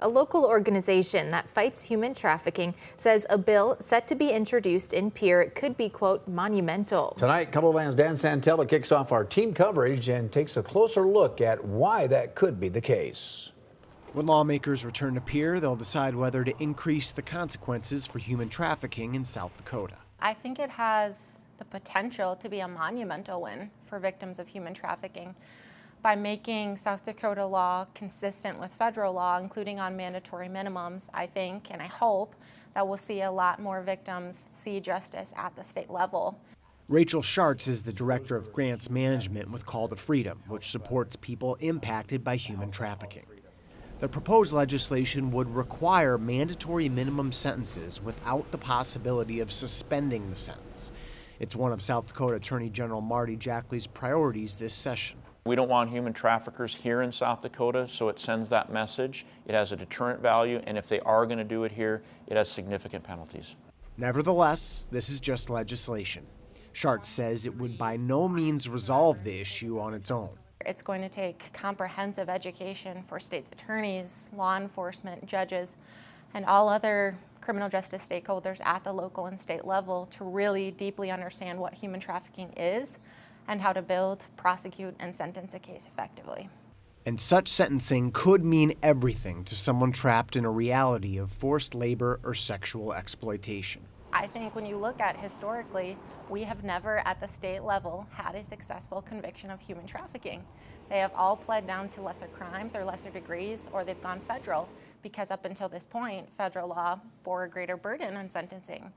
A local organization that fights human trafficking says a bill set to be introduced in Pierre could be, quote, monumental. Tonight, Cumberland's Dan Santella kicks off our team coverage and takes a closer look at why that could be the case. When lawmakers return to Pierre, they'll decide whether to increase the consequences for human trafficking in South Dakota. I think it has the potential to be a monumental win for victims of human trafficking. By making South Dakota law consistent with federal law, including on mandatory minimums, I think and I hope that we'll see a lot more victims see justice at the state level. Rachel Schartz is the director of grants management with Call to Freedom, which supports people impacted by human trafficking. The proposed legislation would require mandatory minimum sentences without the possibility of suspending the sentence. It's one of South Dakota Attorney General Marty Jackley's priorities this session. We don't want human traffickers here in South Dakota, so it sends that message. It has a deterrent value, and if they are going to do it here, it has significant penalties. Nevertheless, this is just legislation. Schartz says it would by no means resolve the issue on its own. It's going to take comprehensive education for states' attorneys, law enforcement, judges, and all other criminal justice stakeholders at the local and state level to really deeply understand what human trafficking is and how to build, prosecute, and sentence a case effectively. And such sentencing could mean everything to someone trapped in a reality of forced labor or sexual exploitation. I think when you look at historically, we have never at the state level had a successful conviction of human trafficking. They have all pled down to lesser crimes or lesser degrees, or they've gone federal, because up until this point, federal law bore a greater burden on sentencing.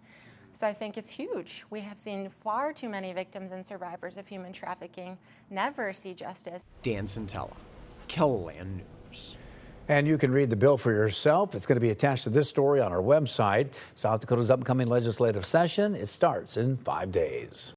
So I think it's huge. We have seen far too many victims and survivors of human trafficking never see justice. Dan Santella, KELOLAND News. And you can read the bill for yourself. It's going to be attached to this story on our website. South Dakota's upcoming legislative session, it starts in 5 days.